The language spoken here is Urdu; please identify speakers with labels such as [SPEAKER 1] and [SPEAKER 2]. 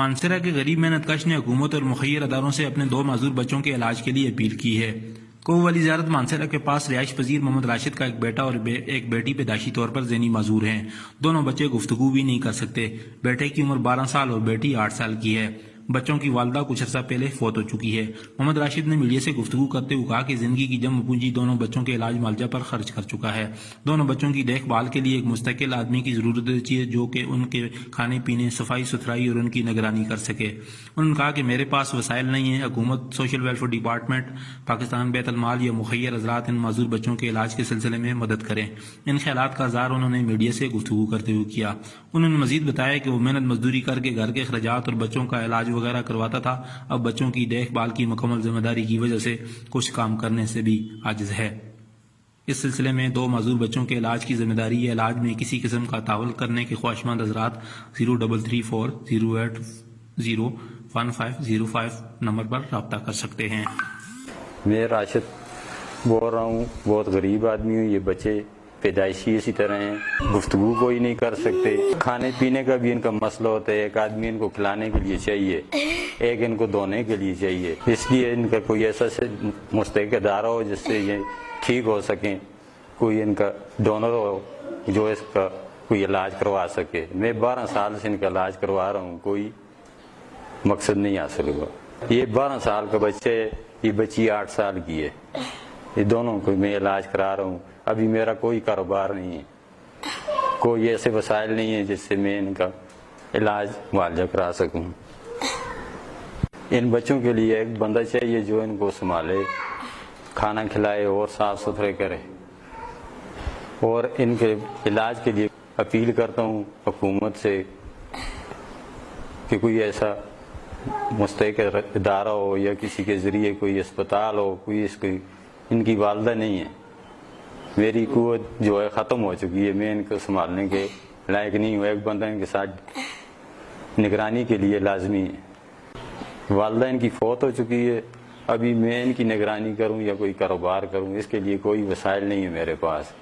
[SPEAKER 1] مانسہرہ کے غریب محنت کش نے حکومت اور مخیر اداروں سے اپنے 2 معذور بچوں کے علاج کے لیے اپیل کی ہے۔ کوہ والی زیارت مانسہرہ کے پاس رہائش پذیر محمد راشد کا ایک بیٹا اور ایک بیٹی پیدائشی طور پر ذہنی معذور ہیں۔ دونوں بچے گفتگو بھی نہیں کر سکتے۔ بیٹے کی عمر 12 سال اور بیٹی 8 سال کی ہے۔ بچوں کی والدہ کچھ عرصہ پہلے فوت ہو چکی ہے۔ محمد راشد نے میڈیا سے گفتگو کرتے ہوئے کہا کہ زندگی کی جم پونجی دونوں بچوں کے علاج معالجہ پر خرچ کر چکا ہے۔ دونوں بچوں کی دیکھ بھال کے لیے ایک مستقل آدمی کی ضرورت ہے جو کہ ان کے کھانے پینے، صفائی ستھرائی اور ان کی نگرانی کر سکے۔ انہوں نے کہا کہ میرے پاس وسائل نہیں ہیں۔ حکومت، سوشل ویلفیئر ڈپارٹمنٹ، پاکستان بیت المال یا مخیر حضرات ان معذور بچوں کے علاج کے سلسلے میں مدد کریں۔ ان خیالات کا اظہار انہوں نے میڈیا سے گفتگو کرتے ہوئے کیا۔ انہوں نے مزید بتایا کہ وہ محنت مزدوری کر کے گھر کے اخراجات اور بچوں کا علاج وغیرہ کرواتا تھا، اب بچوں کی دیکھ بھال کی مکمل ذمہ داری کی وجہ سے کچھ کام کرنے سے بھی عاجز ہے۔ اس سلسلے میں 2 معذور بچوں کے علاج کی ذمہ داری یا علاج میں کسی قسم کا تعاون کرنے کے خواہشمند حضرات 0334080105 نمبر پر رابطہ کر سکتے ہیں۔
[SPEAKER 2] میں راشد بول رہا ہوں، بہت غریب آدمی ہوں۔ یہ بچے پیدائشی اسی طرح ہیں، گفتگو کوئی نہیں کر سکتے۔ کھانے پینے کا بھی ان کا مسئلہ ہوتا ہے، ایک آدمی ان کو کھلانے کے لیے چاہیے، ایک ان کو دھونے کے لیے چاہیے۔ اس لیے ان کا کوئی ایسا مستحق ادارہ ہو جس سے یہ ٹھیک ہو سکیں، کوئی ان کا ڈونر ہو جو اس کا کوئی علاج کروا سکے۔ میں 12 سال سے ان کا علاج کروا رہا ہوں، کوئی مقصد نہیں حاصل ہوا۔ یہ 12 سال کا بچہ ہے، یہ بچی 8 سال کی ہے۔ یہ دونوں کو میں علاج کرا رہا ہوں۔ ابھی میرا کوئی کاروبار نہیں ہے، کوئی ایسے وسائل نہیں ہیں جس سے میں ان کا علاج معالجہ کرا سکوں۔ ان بچوں کے لیے ایک بندہ چاہیے جو ان کو سنبھالے، کھانا کھلائے اور صاف ستھرے کرے۔ اور ان کے علاج کے لیے اپیل کرتا ہوں حکومت سے کہ کوئی ایسا مستحق ادارہ ہو یا کسی کے ذریعے کوئی اسپتال ہو، کوئی ان کی والدہ نہیں ہے، میری قوت جو ہے ختم ہو چکی ہے، میں ان کو سنبھالنے کے لائق نہیں ہوں۔ ایک بندہ ان کے ساتھ نگرانی کے لیے لازمی ہے۔ والدہ ان کی فوت ہو چکی ہے، ابھی میں ان کی نگرانی کروں یا کوئی کاروبار کروں، اس کے لیے کوئی وسائل نہیں ہے میرے پاس۔